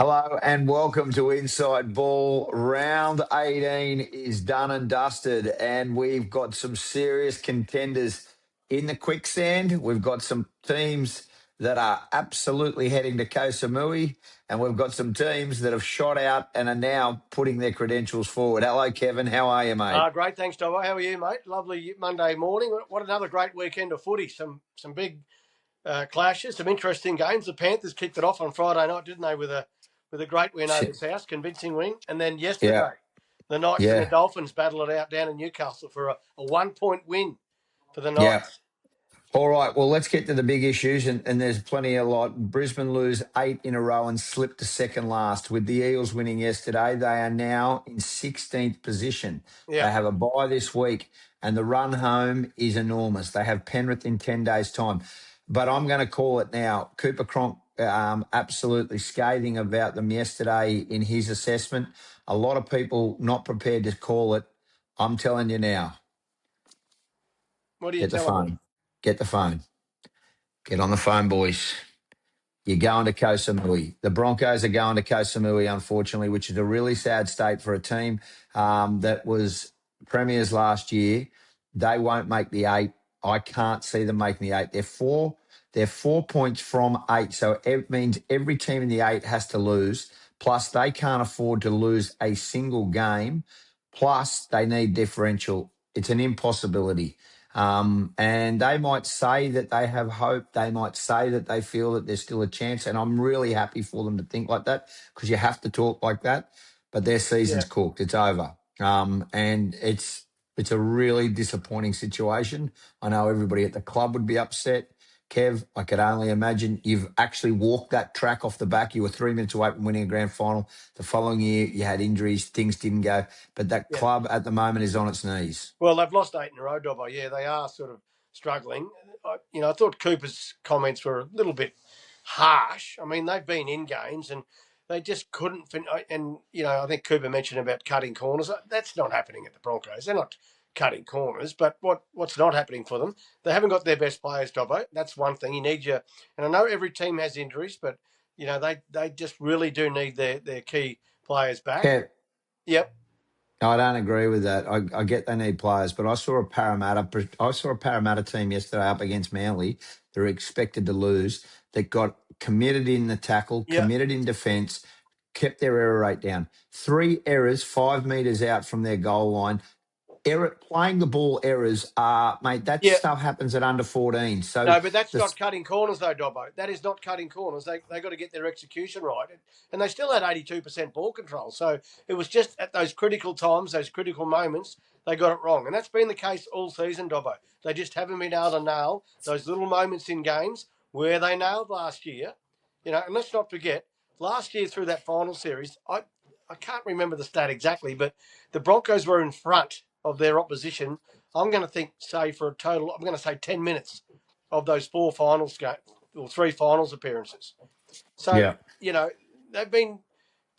Hello and welcome to Inside Ball. Round 18 is done and dusted, and we've got some serious contenders in the quicksand. We've got some teams that are absolutely heading to Koh Samui, and we've got some teams that have shot out and are now putting their credentials forward. Hello, Kevin. How are you, mate? Great, thanks, Dobbo. How are you, mate? Lovely Monday morning. What another great weekend of footy. Some big clashes, some interesting games. The Panthers kicked it off on Friday night, didn't they, with a great win over South, convincing win. And then Yeah, yesterday, the Knights and the yeah, Dolphins battled it out down in Newcastle for a 1-point win for the yeah. Knights. All right, well, let's get to the big issues, and there's plenty a lot. Brisbane lose 8 in a row and slip to second last. With the Eels winning yesterday, they are now in 16th position. Yeah, They have a bye this week, and the run home is enormous. They have Penrith in 10 days' time. But I'm going to call it now. Cooper Cronk absolutely scathing about them yesterday in his assessment. A lot of people not prepared to call it. I'm telling you now, what are you get the telling me? phone. Get the phone. Get on the phone, boys. You're going to Koh Samui. The Broncos are going to Koh Samui, unfortunately, which is a really sad state for a team that was premiers last year. They won't make the 8. I can't see them making the 8. They're 4 points from 8, so it means every team in the 8 has to lose. Plus, they can't afford to lose a single game. Plus, they need differential. It's an impossibility. And they might say that they have hope. They might say that they feel that there's still a chance. And I'm really happy for them to think like that because you have to talk like that. But their season's Yeah. cooked. It's over. And it's a really disappointing situation. I know everybody at the club would be upset. Kev, I could only imagine you've actually walked that track off the back. You were 3 minutes away from winning a grand final. The following year, you had injuries, things didn't go. But that Yeah. club at the moment is on its knees. Well, they've lost 8 in a row, Dobbo. Yeah, they are sort of struggling. I thought Cooper's comments were a little bit harsh. I mean, they've been in games and they just couldn't. And I think Cooper mentioned about cutting corners. That's not happening at the Broncos. They're not cutting corners. But what's not happening for them? They haven't got their best players, Dobbo. That's one thing. You need your. And I know every team has injuries, but they just really do need their key players back. Kev, Yep. I don't agree with that. I get they need players, but I saw a Parramatta team yesterday up against Manly. They're expected to lose. That got committed in the tackle, Yep. committed in defence, kept their error rate down. 3 errors, 5 metres out from their goal line. Playing the ball errors are, mate. That Yeah. stuff happens at under 14. So No, but that's the not cutting corners, though, Dobbo. That is not cutting corners. They got to get their execution right, and they still had 82% ball control. So it was just at those critical times, those critical moments, they got it wrong, and that's been the case all season, Dobbo. They just haven't been able to nail those little moments in games where they nailed last year. And let's not forget last year through that final series. I can't remember the stat exactly, but the Broncos were in front of their opposition. I'm going to say for a total, I'm going to say 10 minutes of those 4 finals game or 3 finals appearances. So, yeah. they've been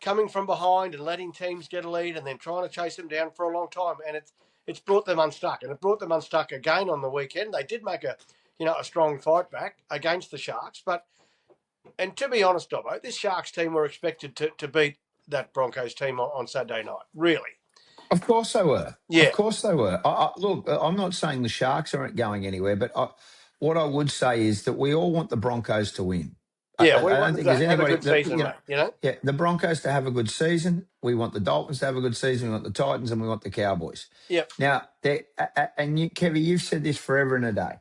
coming from behind and letting teams get a lead and then trying to chase them down for a long time. And it's brought them unstuck. And it brought them unstuck again on the weekend. They did make a strong fight back against the Sharks. And to be honest, Dobbo, this Sharks team were expected to beat that Broncos team on Saturday night. Really. Of course they were. Of Yeah. course they were. Look, I'm not saying the Sharks aren't going anywhere, but what I would say is that we all want the Broncos to win. Yeah, I we don't want think them there's to have a anybody good that, season, mate, yeah, the Broncos to have a good season. We want the Dolphins to have a good season. We want the Titans and we want the Cowboys. Yep. Now, Kevin, you've said this forever and a day.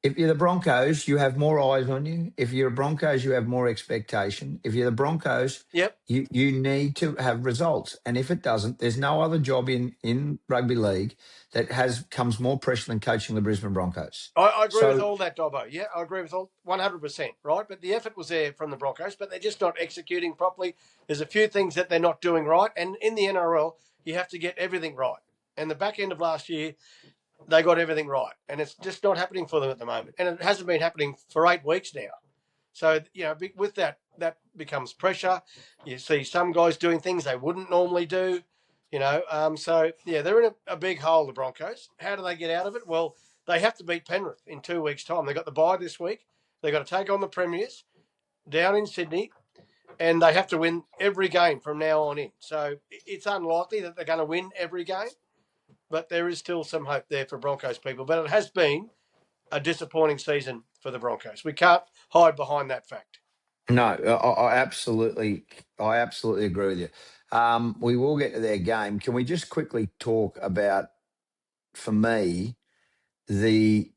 If you're the Broncos, you have more eyes on you. If you're the Broncos, you have more expectation. If you're the Broncos, Yep. you need to have results. And if it doesn't, there's no other job in rugby league that comes more pressure than coaching the Brisbane Broncos. I agree with So all that, Dobbo. Yeah, I agree with all 100%, right? But the effort was there from the Broncos, but they're just not executing properly. There's a few things that they're not doing right. And in the NRL, you have to get everything right. And the back end of last year, they got everything right. And it's just not happening for them at the moment. And it hasn't been happening for 8 weeks now. So, with that becomes pressure. You see some guys doing things they wouldn't normally do. So yeah, they're in a big hole, the Broncos. How do they get out of it? Well, they have to beat Penrith in 2 weeks' time. They've got the bye this week. They've got to take on the Premiers down in Sydney. and they have to win every game from now on in. So it's unlikely that they're going to win every game, but there is still some hope there for Broncos people. But it has been a disappointing season for the Broncos. We can't hide behind that fact. No, I absolutely agree with you. We will get to their game. Can we just quickly talk about, for me, the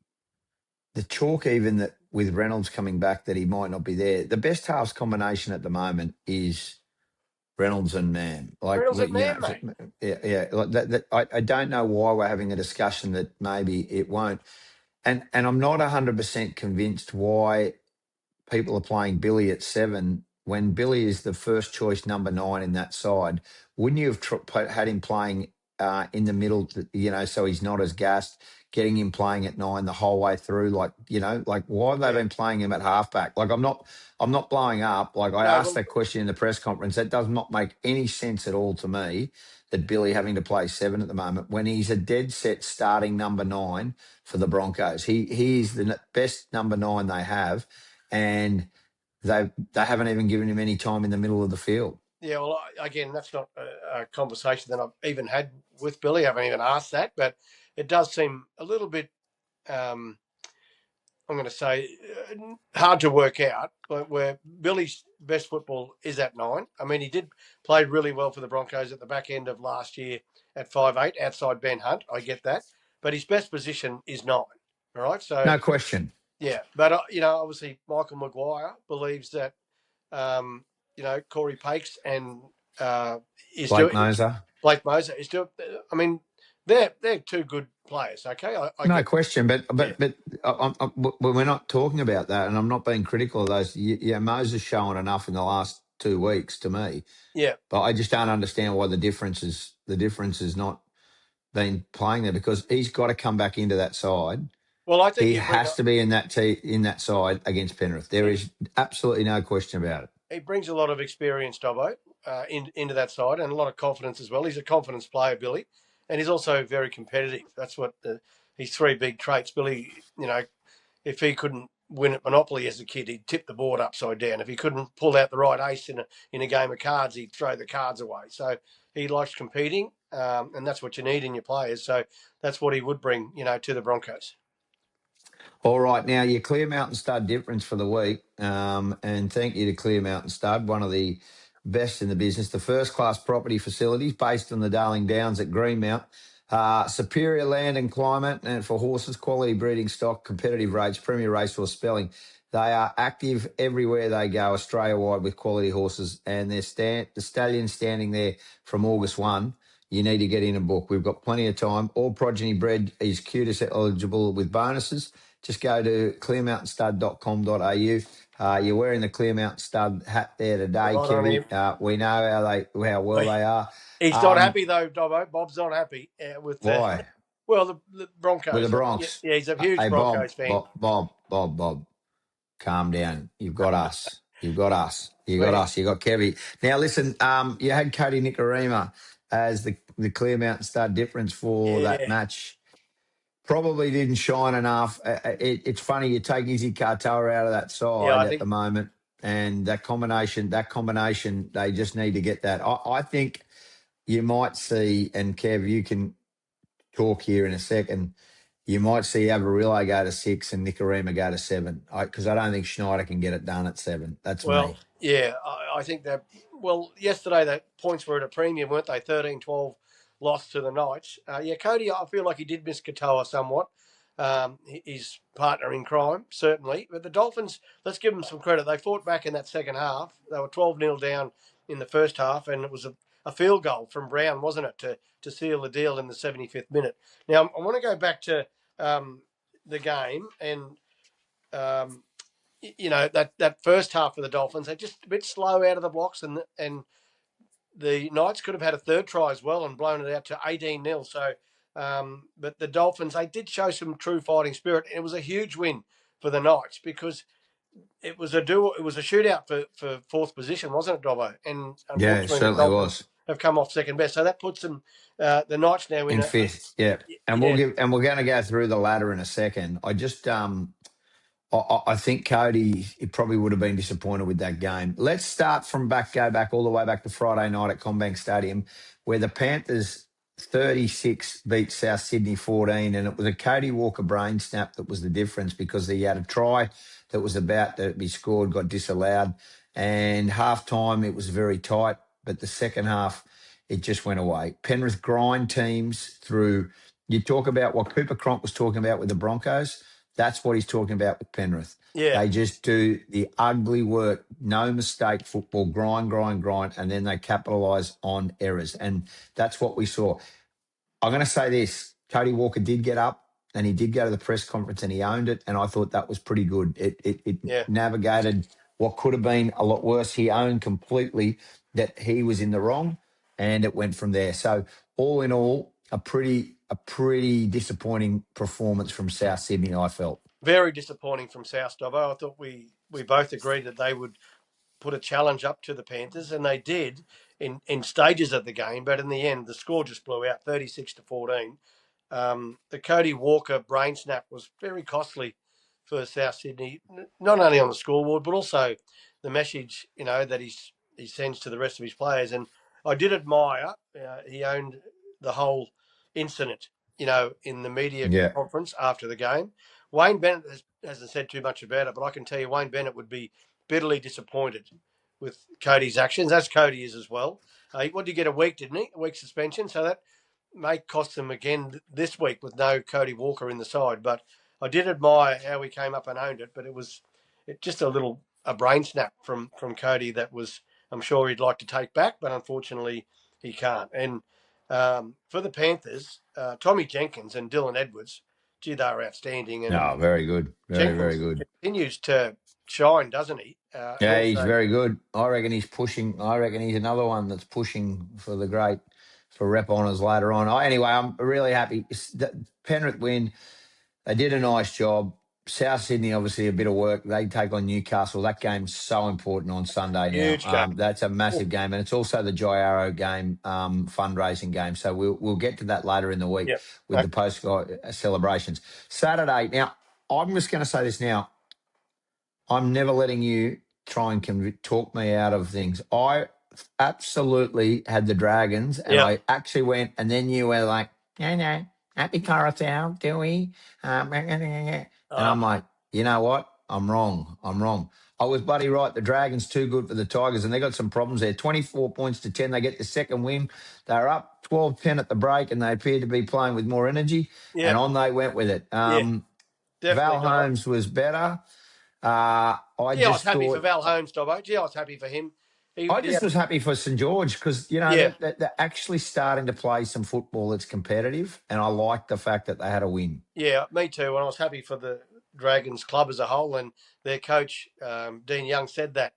chalk, even that with Reynolds coming back, that he might not be there. The best halves combination at the moment is Reynolds and Mann. Like, Reynolds and you Mann, know, mate. yeah. Like that, I don't know why we're having a discussion that maybe it won't. And I'm not 100% convinced why people are playing Billy at 7 when Billy is the first choice number 9 in that side. Wouldn't you have had him playing in the middle, so he's not as gassed, getting him playing at 9 the whole way through? Like, why have they Yeah. been playing him at halfback? Like, I'm not blowing up. Like, I No, asked well, that question in the press conference. That does not make any sense at all to me, that Billy having to play 7 at the moment when he's a dead set starting number 9 for the Broncos. He is the best number 9 they have, and they haven't even given him any time in the middle of the field. yeah, well, again, that's not a conversation that I've even had with Billy. I haven't even asked that, but it does seem a little bit, I'm going to say, hard to work out where Billy's best football is at 9. I mean, he did play really well for the Broncos at the back end of last year at 5'8", outside Ben Hunt. I get that. But his best position is 9. All right. So, No question. yeah. But, obviously, Michael Maguire believes that, Corey Pakes and is Blake doing Moser. Blake Moser is doing. I mean, they're two good players. Okay, I No get. question, but Yeah, we're not talking about that, and I'm not being critical of those. Yeah, Moser's shown enough in the last 2 weeks to me, yeah. but I just don't understand why the difference is not been playing there, because he's got to come back into that side. Well, I think He he bring has to be in that side against Penrith. There is absolutely no question about it. he brings a lot of experience, Dobbo, into that side, and a lot of confidence as well. He's a confidence player, Billy, and he's also very competitive. That's what his three big traits. Billy, if he couldn't win at Monopoly as a kid, he'd tip the board upside down. If he couldn't pull out the right ace in a game of cards, he'd throw the cards away. So he likes competing, and that's what you need in your players. So that's what he would bring, to the Broncos. All right, now your Clear Mountain Stud difference for the week, and thank you to Clear Mountain Stud, one of the best in the business. The first class property facilities based on the Darling Downs at Greenmount. Superior land and climate, and for horses, quality breeding stock, competitive rates, premier racehorse spelling. They are active everywhere they go, Australia-wide, with quality horses, and the stallions standing there from August 1. You need to get in a book. We've got plenty of time. All progeny bred is QTIS eligible with bonuses. Just go to clearmountainstud.com.au. You're wearing the Clear Mountain Stud hat there today, Right on him. Kevy. We know how well they are. He's not happy though, Dobbo. Bob's not happy with the Why? the Broncos. With the Yeah, Bronx. he's a huge Hey, Broncos fan. Bob. Calm down. You've got us. You've got us. You got Sweet. us. You got Kevy. Now, listen, you had Cody Nicarima as the Clear Mountain Stud difference for that Yeah, match. Probably didn't shine enough. It's funny, you take Izzy Katoa out of that yeah. side I at think the moment, and that combination, they just need to get that. I think you might see, and Kev, you can talk here in a second, you might see Avarillo go to 6 and Nicarima go to 7, because I don't think Schneider can get it done at 7. That's Well, me. yeah, I think that. Well, yesterday the points were at a premium, weren't they? 13-12 loss to the Knights. Yeah, Cody, I feel like he did miss Katoa somewhat. His partner in crime, certainly. But the Dolphins, let's give them some credit. They fought back in that second half. They were 12-0 down in the first half, and it was a field goal from Brown, wasn't it, to seal the deal in the 75th minute. Now, I want to go back to the game and. That first half of the Dolphins, they're just a bit slow out of the blocks, and the Knights could have had a third try as well and blown it out to 18-0. So, but the Dolphins, they did show some true fighting spirit. It was a huge win for the Knights because it was a shootout for fourth position, wasn't it, Dobbo? And Yeah, it unfortunately, the certainly Dolphins was. have come off second best, so that puts them the Knights now in In a fifth, yeah. And yeah. we're going to go through the ladder in a second. I just I think Cody, he probably would have been disappointed with that game. Let's start from go back all the way back to Friday night at Combank Stadium, where the Panthers 36 beat South Sydney 14, and it was a Cody Walker brain snap that was the difference because he had a try that was about to be scored, got disallowed, and half time it was very tight, but the second half it just went away. Penrith grind teams through. You talk about what Cooper Cronk was talking about with the Broncos. That's what he's talking about with Penrith. Yeah, They just do the ugly work, no mistake football, grind, and then they capitalise on errors. And that's what we saw. I'm going to say this. Cody Walker did get up and he did go to the press conference and he owned it. And I thought that was pretty good. It yeah. navigated what could have been a lot worse. He owned completely that he was in the wrong and it went from there. So all in all, a pretty disappointing performance from South Sydney, I felt. Very disappointing from South, Dobbo. I thought we both agreed that they would put a challenge up to the Panthers, and they did in stages of the game. But in the end, the score just blew out, 36-14. The Cody Walker brain snap was very costly for South Sydney, not only on the scoreboard but also the message that he sends to the rest of his players. And I did admire he owned the whole incident, in the media Yeah. conference after the game. Wayne Bennett hasn't said too much about it, but I can tell you Wayne Bennett would be bitterly disappointed with Cody's actions, as Cody is as well. What did he get, a week, didn't he? A week suspension. So that may cost them again this week with no Cody Walker in the side. But I did admire how he came up and owned it, but it was just a brain snap from Cody that was, I'm sure he'd like to take back, but unfortunately he can't. And for the Panthers, Tommy Jenkins and Dylan Edwards, gee, they were outstanding. And No, very good. Very Jenkins good. continues to shine, doesn't he? And Yeah, he's also, very good. I reckon he's pushing. I reckon he's another one that's pushing for rep honours later on. Anyway, I'm really happy. Penrith win. They did a nice job. South Sydney, obviously, a bit of work. They take on Newcastle. That game's so important on Sunday now. huge game. That's a massive game, and it's also the Joy Arrow game, fundraising game. So we'll get to that later in the week Yep. with the post celebrations. Saturday. Now, I'm just going to say this now. I'm never letting you try and talk me out of things. I absolutely had the Dragons, and Yeah. I actually went, and then you were like, no, happy Coruscant, do we? And I'm like, you know what? I'm wrong. I was bloody right. The Dragons too good for the Tigers, and they got some problems there. 24 points to 10. They get the second win. They're up 12-10 at the break, and they appeared to be playing with more energy, and on they went with it. Definitely. Val Holmes was better. I was happy for Val Holmes, Dobbo. I was happy for him. I was happy for St George because, they're actually starting to play some football that's competitive, and I like the fact that they had a win. Yeah, me too. And I was happy for the Dragons club as a whole, and their coach, Dean Young, said that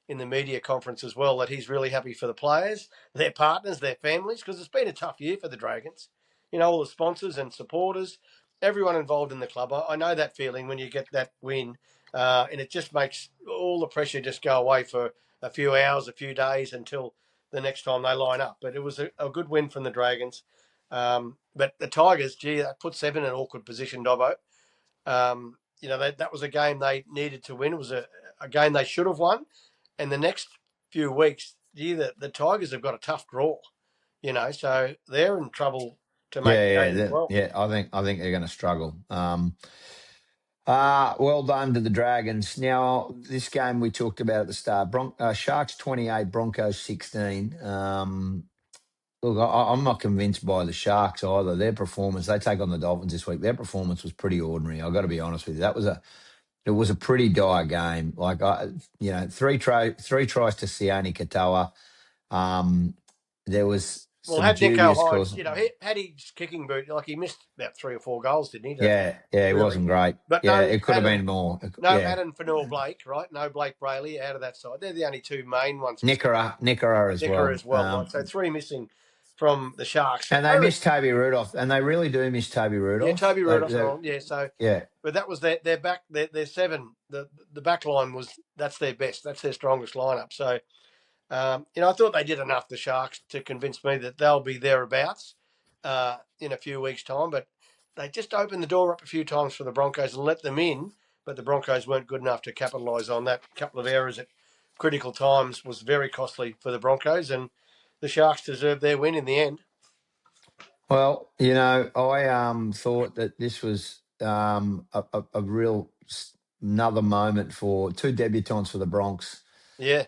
in the media conference as well, that he's really happy for the players, their partners, their families, because it's been a tough year for the Dragons. All the sponsors and supporters, everyone involved in the club. I know that feeling when you get that win, and it just makes all the pressure just go away for a few hours, a few days until the next time they line up. But it was a good win from the Dragons. But the Tigers, they put 7 in an awkward position, Dobbo. That was a game they needed to win. It was a game they should have won. And the next few weeks, the Tigers have got a tough draw, so they're in trouble to make the game as well. Yeah, I think they're going to struggle. Well done to the Dragons. Now, this game we talked about at the start, Sharks 28, Broncos 16. Look, I'm not convinced by the Sharks either. Their performance, they take on the Dolphins this week. Their performance was pretty ordinary. I've got to be honest with you. It was a pretty dire game. Like, three tries to Sione Katoa. There was had Nico Hynes, had his kicking boot, he missed about 3 or 4 goals, didn't he? Yeah, it wasn't great. But it could have been more. Adam Fanua-Blake, right? No Blake Brayley out of that side. They're the only 2 main ones. Nickera as well. Right? So 3 missing from the Sharks. And they missed Toby Rudolph, and they really do miss Toby Rudolph. Yeah, Toby Rudolph's on. Yeah, so but that was their back. Their 7. The back line that's their best. That's their strongest lineup. So. I thought they did enough, the Sharks, to convince me that they'll be thereabouts in a few weeks' time. But they just opened the door up a few times for the Broncos and let them in but the Broncos weren't good enough to capitalise on that. A couple of errors at critical times was very costly for the Broncos, and the Sharks deserved their win in the end. Well, I thought that this was a real another moment for two debutants for the Bronx. Yeah.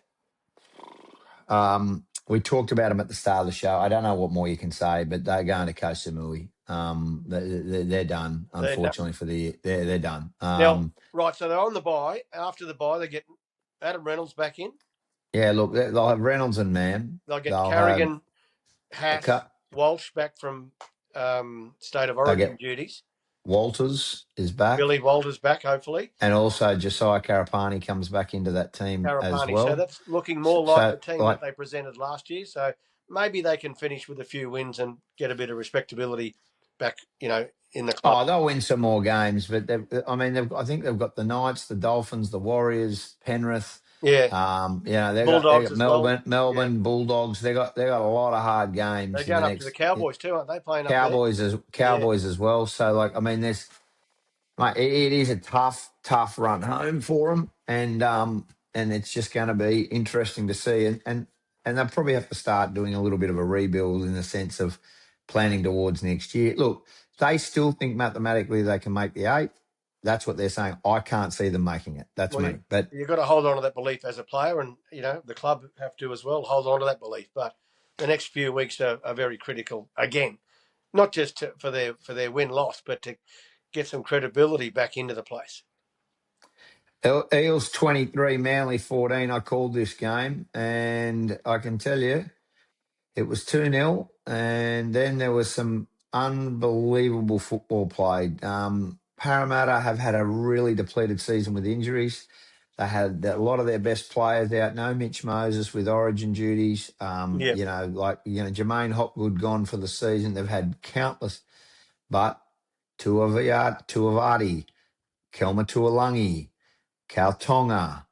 We talked about them at the start of the show. I don't know what more you can say, but they're going to Koh Samui. They're done. Unfortunately for they're done. Now, right, so they're on the bye. After the bye, they get Adam Reynolds back in. Yeah, look, they'll have Reynolds and Mann. They'll get They'll Carrigan, have Haas, Walsh back from State of Origin duties. Walters is back. Billy Walters back, hopefully. And also Josiah Karapani comes back into that team as well. So that's looking more like the team that they presented last year. So maybe they can finish with a few wins and get a bit of respectability back, in the club. Oh, they'll win some more games, but I think they've got the Knights, the Dolphins, the Warriors, Penrith. Yeah. They've Bulldogs got Melbourne Bulldogs. They got a lot of hard games. They're going up to the Cowboys too, aren't they? Playing Cowboys as well. So it is a tough run home for them, and it's just going to be interesting to see. And they'll probably have to start doing a little bit of a rebuild in the sense of planning towards next year. Look, they still think mathematically they can make the 8. That's what they're saying. I can't see them making it. That's me. But you've got to hold on to that belief as a player, and the club have to as well hold on to that belief. But the next few weeks are very critical again, not just for their win-loss, but to get some credibility back into the place. Eels 23, Manly 14. I called this game, and I can tell you it was 2-0, and then there was some unbelievable football played. Parramatta have had a really depleted season with injuries. They had a lot of their best players out. No Mitch Moses with Origin duties. Jermaine Hopgood gone for the season. They've had countless, but Tuavati, Kelma Tuolangi, Kautonga,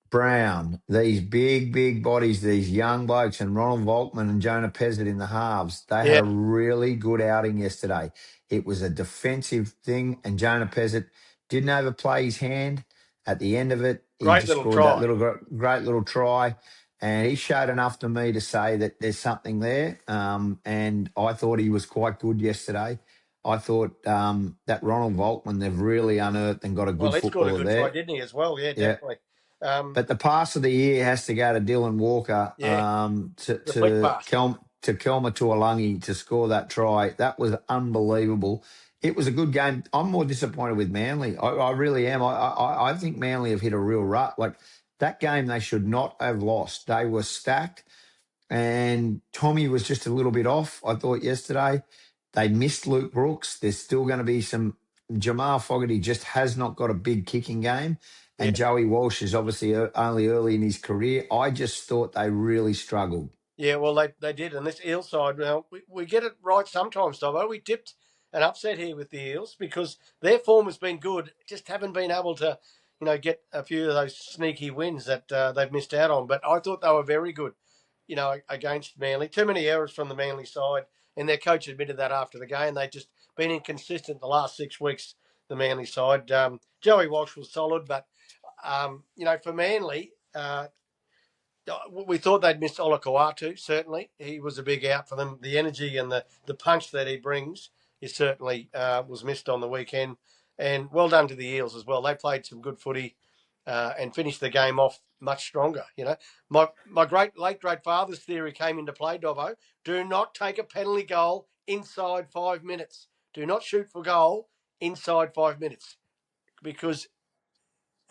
Brown, these big bodies, these young blokes, and Ronald Volkman and Jonah Pezzett in the halves. They had a really good outing yesterday. It was a defensive thing, and Jonah Pezzett didn't overplay his hand. At the end of it, he just scored that great little try, and he showed enough to me to say that there's something there. And I thought he was quite good yesterday. I thought that Ronald Volkman, they've really unearthed and got a good footballer there. He scored a good try, didn't he, as well? Yeah, definitely. But the pass of the year has to go to Dylan Walker to Kelma Tuolangi to score that try. That was unbelievable. It was a good game. I'm more disappointed with Manly. I really am. I think Manly have hit a real rut. Like that game, they should not have lost. They were stacked, and Tommy was just a little bit off, I thought, yesterday. They missed Luke Brooks. There's still going to be some. Jamal Fogarty just has not got a big kicking game. And Joey Walsh is obviously only early in his career. I just thought they really struggled. Yeah, well, they did. And this Eels side, we get it right sometimes, Dobbo. We tipped an upset here with the Eels because their form has been good. Just haven't been able to, get a few of those sneaky wins that they've missed out on. But I thought they were very good, against Manly. Too many errors from the Manly side. And their coach admitted that after the game. They've just been inconsistent the last 6 weeks, the Manly side. Joey Walsh was solid, but for Manly, we thought they'd missed Olakau'atu, certainly. He was a big out for them. The energy and the punch that he brings is certainly was missed on the weekend. And well done to the Eels as well. They played some good footy and finished the game off much stronger. My late great father's theory came into play, Dobbo. Do not take a penalty goal inside 5 minutes. Do not shoot for goal inside 5 minutes because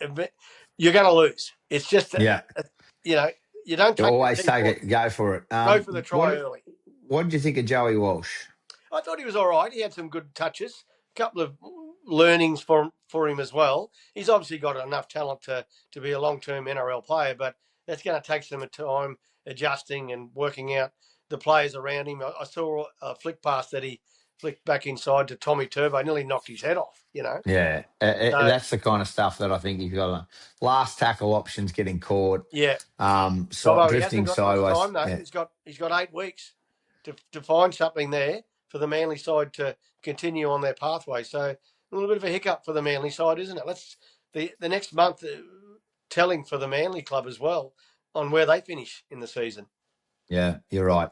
you're going to lose. It's just, you don't always take it, go for it. Go for the try early. What did you think of Joey Walsh? I thought he was all right. He had some good touches, a couple of learnings for him as well. He's obviously got enough talent to be a long-term NRL player, but that's going to take some time adjusting and working out the players around him. I saw a flick pass that he flicked back inside to Tommy Turbo, nearly knocked his head off, Yeah, that's the kind of stuff that I think you've got. Last tackle options getting caught. Yeah. Drifting sideways. Time, though. He's got 8 weeks to find something there for the Manly side to continue on their pathway. So a little bit of a hiccup for the Manly side, isn't it? the next month telling for the Manly club as well on where they finish in the season. Yeah, you're right.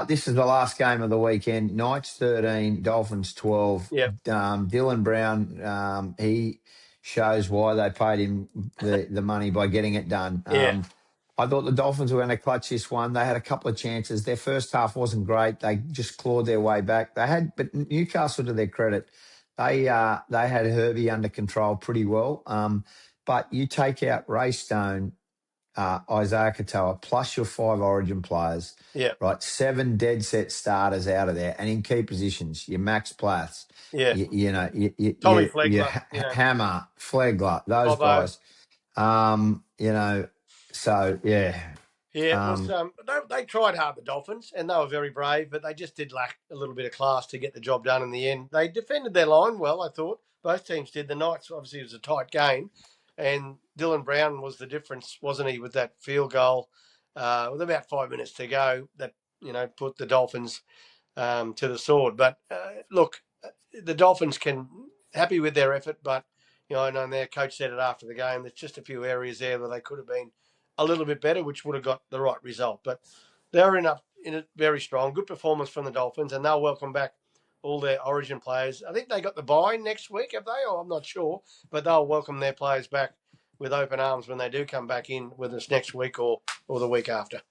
This is the last game of the weekend. Knights 13, Dolphins 12. Yep. Dylan Brown, he shows why they paid him the money by getting it done. Yeah. I thought the Dolphins were going to clutch this one. They had a couple of chances. Their first half wasn't great. They just clawed their way back. But Newcastle, to their credit, they had Herbie under control pretty well. But you take out Ray Stone, Isaiah Katoa, plus your 5 Origin players, Yeah. right? 7 dead set starters out of there, and in key positions, your Max Plaths, Yeah. Tommy you Flegler, Hammer, Flegler, those Dobbo. guys. So yeah. Yeah, it was. They tried hard, the Dolphins, and they were very brave, but they just did lack a little bit of class to get the job done in the end. They defended their line well, I thought. Both teams did. The Knights, obviously, it was a tight game, and Dylan Brown was the difference, wasn't he, with that field goal with about 5 minutes to go that, put the Dolphins to the sword. But look, the Dolphins can happy with their effort, but I know their coach said it after the game. There's just a few areas there where they could have been a little bit better, which would have got the right result. But they're in it very strong. Good performance from the Dolphins, and they'll welcome back all their Origin players. I think they got the bye next week, have they? Or I'm not sure, but they'll welcome their players back with open arms when they do come back in, whether it's next week or the week after.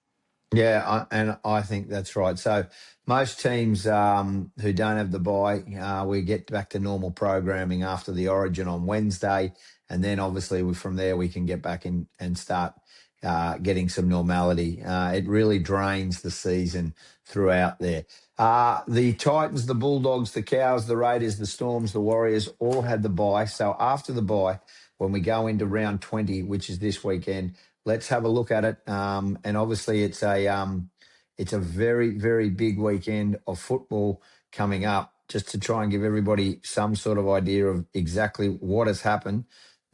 Yeah, and I think that's right. So most teams who don't have the bye, we get back to normal programming after the Origin on Wednesday, and then obviously from there we can get back in and start getting some normality. It really drains the season throughout there. The Titans, the Bulldogs, the Cows, the Raiders, the Storms, the Warriors all had the bye. So after the bye, when we go into round 20, which is this weekend, let's have a look at it. And obviously, it's a very, very big weekend of football coming up. Just to try and give everybody some sort of idea of exactly what has happened.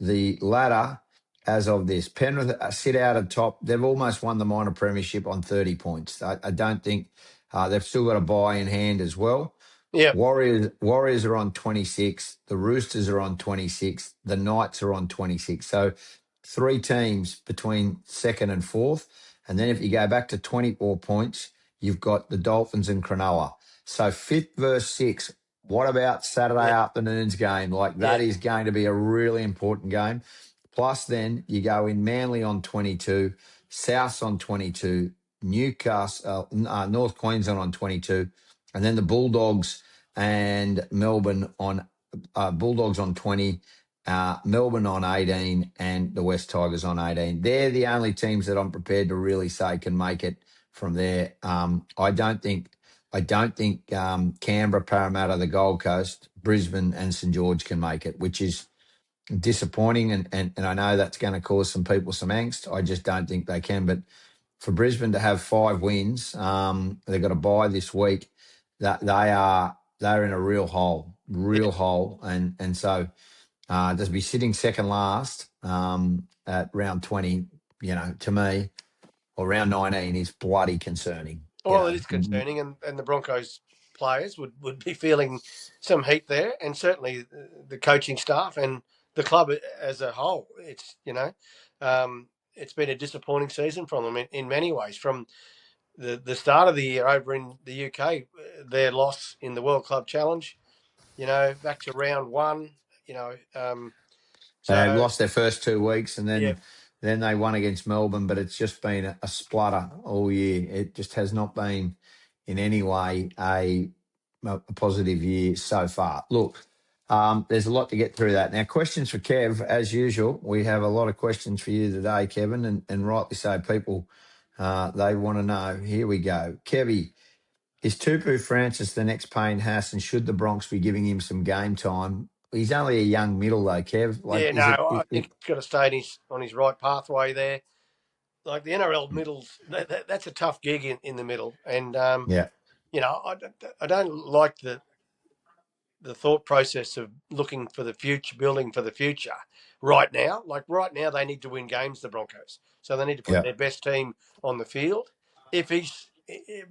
The ladder, as of this, Penrith sit out at top. They've almost won the minor premiership on 30 points. I don't think they've still got a bye in hand as well. Yeah. Warriors are on 26. The Roosters are on 26. The Knights are on 26. So 3 teams between second and fourth. And then if you go back to 24 points, you've got the Dolphins and Cronulla. So 5th versus 6th. What about Saturday afternoon's game? That is going to be a really important game. Plus then you go in Manly on 22, Souths on 22, Newcastle, North Queensland on 22, and then the Bulldogs and Melbourne on Bulldogs on 20, Melbourne on 18, and the West Tigers on 18. They're the only teams that I'm prepared to really say can make it from there. I don't think Canberra, Parramatta, the Gold Coast, Brisbane, and St George can make it, which is disappointing. And I know that's going to cause some people some angst. I just don't think they can. But for Brisbane to have 5 wins, they've got a bye this week. That they're in a real hole, and so to be sitting second last at round 20, to me, or round 19 is bloody concerning. Well, it is concerning, and the Broncos players would be feeling some heat there, and certainly the coaching staff and the club as a whole. It's it's been a disappointing season from them in many ways. From the start of the year over in the UK, their loss in the World Club Challenge, back to round 1, They so lost their first 2 weeks, and yeah, then they won against Melbourne, but it's just been a splutter all year. It just has not been in any way a positive year so far. Look, there's a lot to get through that. Now, questions for Kev, as usual. We have a lot of questions for you today, Kevin, and rightly so. People, they want to know. Here we go. Kevy, is Tupu Francis the next Payne Haas, and should the Bronx be giving him some game time? He's only a young middle, though, Kev. I think he's got to stay on his right pathway there. Like the NRL middles, that's a tough gig in the middle, and Yeah. I don't like the thought process of looking for the future, building for the future right now. Like right now, they need to win games, the Broncos, so they need to put Yeah. their best team on the field. If he's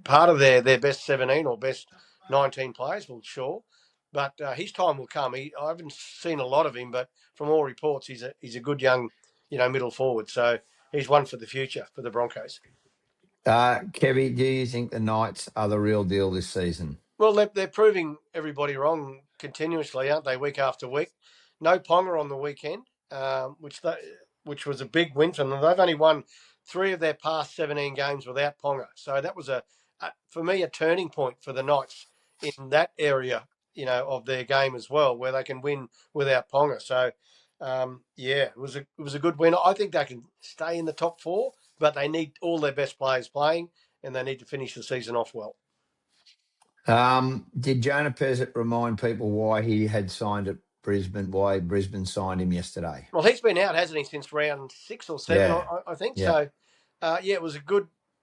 part of their best 17 or best 19 players, well, sure, but his time will come. I haven't seen a lot of him, but from all reports, he's a good young, middle forward. So he's one for the future for the Broncos. Kevy, do you think the Knights are the real deal this season? Well, they're proving everybody wrong continuously, aren't they? Week after week. No Ponga on the weekend, which was a big win for them. They've only won 3 of their past 17 games without Ponga. So that was for me a turning point for the Knights in that area, of their game as well, where they can win without Ponga. So it was a good win. I think they can stay in the top 4, but they need all their best players playing, and they need to finish the season off well. Did Jonah Pezzett remind people why he had signed at Brisbane, why Brisbane signed him yesterday? Well, he's been out, hasn't he, since round 6 or 7, Yeah. I think. Yeah. So, it was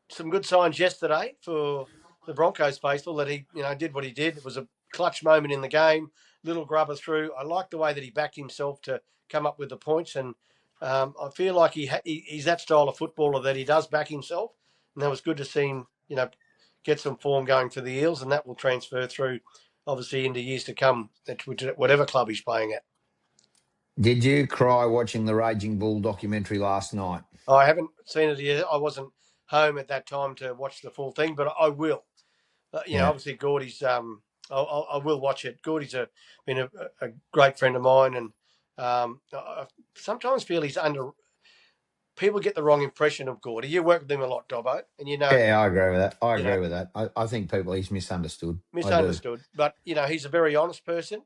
some good signs yesterday for the Broncos faithful that he, did what he did. It was a clutch moment in the game, little grubber through. I like the way that he backed himself to come up with the points, and I feel like he's that style of footballer that he does back himself, and that was good to see him, get some form going for the Eels, and that will transfer through, obviously, into years to come, whatever club he's playing at. Did you cry watching the Raging Bull documentary last night? I haven't seen it yet. I wasn't home at that time to watch the full thing, but I will. Obviously, Gordy's. I will watch it. Gordy's been a great friend of mine, and I sometimes feel he's under. People get the wrong impression of Gordy. You work with him a lot, Dobbo, and Yeah, I agree with that. I agree with that. I think he's misunderstood. Misunderstood, but he's a very honest person,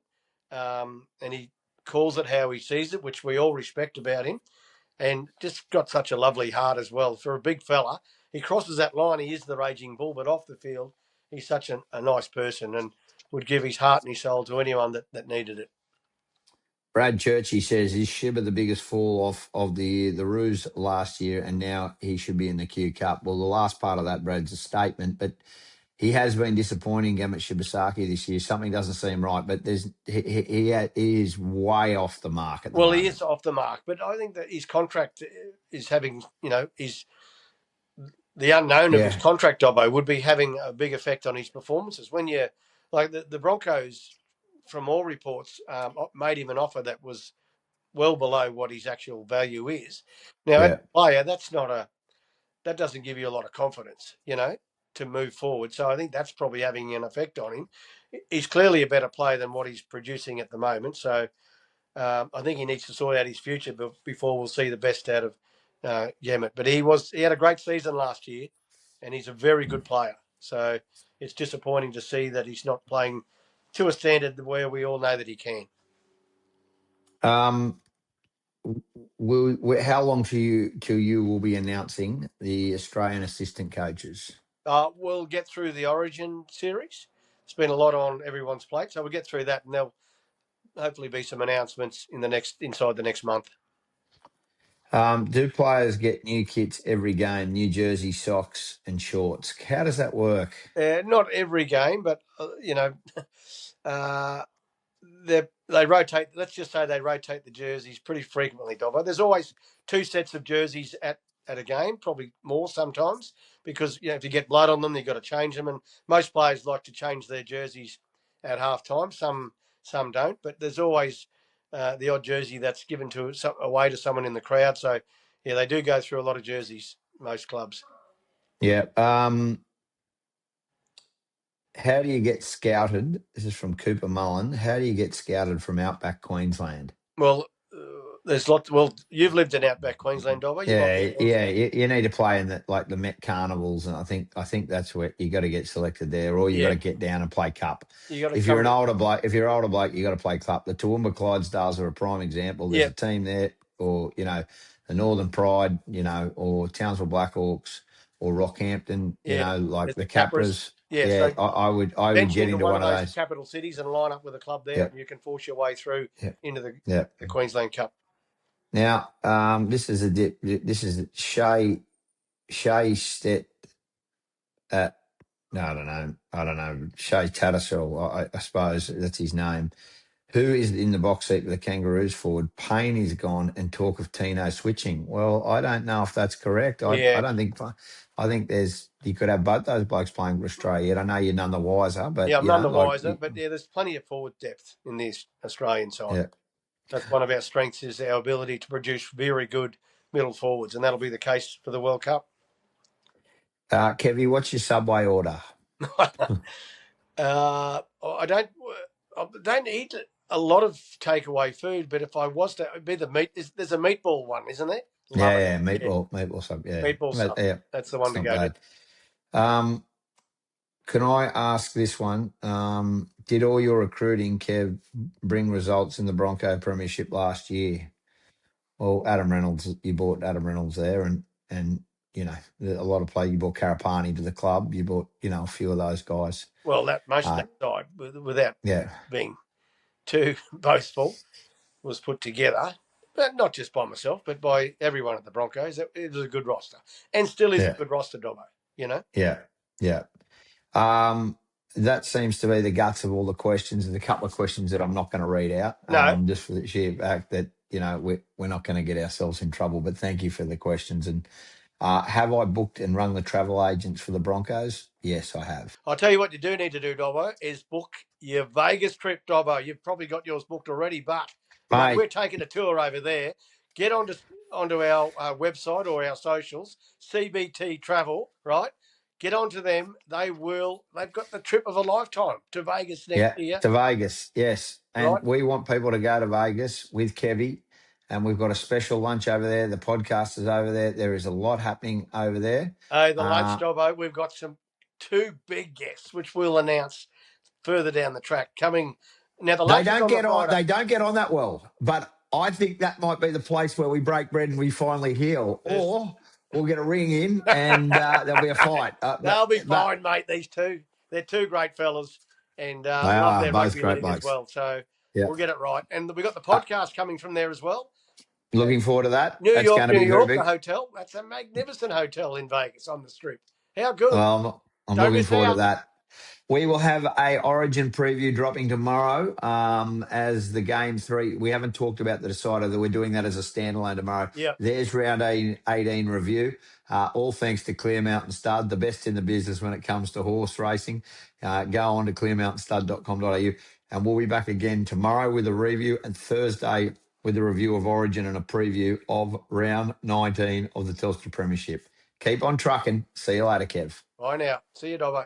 and he calls it how he sees it, which we all respect about him. And just got such a lovely heart as well. For a big fella, he crosses that line. He is the Raging Bull, but off the field, he's such a nice person and would give his heart and his soul to anyone that needed it. Brad Churchy says, is Shibba the biggest fall off of the Roos last year, and now he should be in the Q Cup? Well, the last part of that, Brad's a statement, but he has been disappointing Gamut Shibasaki this year. Something doesn't seem right, but he is way off the mark at the moment. Well, he is off the mark, but I think that his contract is having, the unknown of his contract, Dobbo, would be having a big effect on his performances. When you like the Broncos, from all reports, made him an offer that was well below what his actual value is. Now, as a player, that doesn't give you a lot of confidence, to move forward. So I think that's probably having an effect on him. He's clearly a better player than what he's producing at the moment. So I think he needs to sort out his future before we'll see the best out of Yemet. But he had a great season last year, and he's a very good player. So it's disappointing to see that he's not playing to a standard where we all know that he can. How long till you will be announcing the Australian assistant coaches? We'll get through the Origin series. It's been a lot on everyone's plate, so we'll get through that, and there'll hopefully be some announcements inside the next month. Do players get new kits every game, new jersey, socks and shorts? How does that work? Not every game, but they rotate. Let's just say they rotate the jerseys pretty frequently, Dobbo. There's always 2 sets of jerseys at a game, probably more sometimes, because if you get blood on them, you've got to change them. And most players like to change their jerseys at half time. Some don't, but there's always the odd jersey that's given away to someone in the crowd. So they do go through a lot of jerseys, most clubs. Yeah. How do you get scouted? This is from Cooper Mullen. How do you get scouted from Outback Queensland? Well, there's lots. Well, you've lived in Outback Queensland, Dobbo. You need to play in the Met Carnivals, and I think that's where you got to get selected there, or you got to get down and play Cup. If you're an older bloke, you got to play Cup. The Toowoomba Clydesdales are a prime example. There's a team there, or the Northern Pride, or Townsville Blackhawks, or Rockhampton, the Capras. So I would get into one of those capital cities and line up with a club there, and you can force your way through into the Queensland Cup. Now, this is Shay Stett at I don't know Shay Tattersall. I suppose that's his name. Who is in the box seat with the Kangaroos forward? Payne is gone, and talk of Tino switching. Well, I don't know if that's correct. I Yeah, don't think. I think you could have both those blokes playing for Australia. I know you're none the wiser, but I'm none the like wiser. But there's plenty of forward depth in this Australian side. yeah. That's one of our strengths, is our ability to produce very good middle forwards, and that'll be the case for the World Cup. Kevy, what's your Subway order? I don't eat a lot of takeaway food, but if I was to, it'd be the meat. There's a meatball one, isn't there? Love it. Yeah, meatball sub. Yeah, Meatball sub. yeah, That's the one it's to not go to. bad. Can I ask this one? Did all your recruiting, Kev, bring results in the Bronco Premiership last year? Well, Adam Reynolds, you bought Adam Reynolds there, and you know a lot of play. You bought Carapani to the club. You bought a few of those guys. Well, most of that side, without Yeah, being too boastful, was put together, but not just by myself, but by everyone at the Broncos. It was a good roster, and still is a good roster, Dobbo. Yeah. That seems to be the guts of all the questions. There's a couple of questions that I'm not going to read out, No, just for the sheer fact that we're not going to get ourselves in trouble. But thank you for the questions. And have I booked and rung the travel agents for the Broncos? Yes, I have. I'll tell you what you do need to do, Dobbo, is book your Vegas trip, Dobbo. You've probably got yours booked already, but mate, we're taking a tour over there. Get onto our website or our socials, CBT Travel, right? Get onto them. They've got the trip of a lifetime to Vegas next year. To Vegas, yes. And right? we want people to go to Vegas with Kevy. And we've got a special lunch over there. The podcast is over there. There is a lot happening over there. The lunch, Dobbo, we've got two big guests, which we'll announce further down the track coming. Now, they don't get on. They don't get on that well, but I think that might be the place where we break bread and we finally heal, or we'll get a ring in and there'll be a fight. They'll be fine, mate. These two, they're two great fellas, and love their rugby league as well. So we'll get it right. And we've got the podcast coming from there as well. Looking forward to that. New York, the hotel. That's a magnificent hotel in Vegas on the Strip. How good! Well, I'm looking forward to that. We will have a Origin preview dropping tomorrow as the game 3. We haven't talked about the decider, that we're doing that as a standalone tomorrow. Yeah. There's round 18 review. All thanks to Clear Mountain Stud, the best in the business when it comes to horse racing. Go on to clearmountainstud.com.au and we'll be back again tomorrow with a review, and Thursday with a review of Origin and a preview of round 19 of the Telstra Premiership. Keep on trucking. See you later, Kev. Bye now. See you, Dobbo.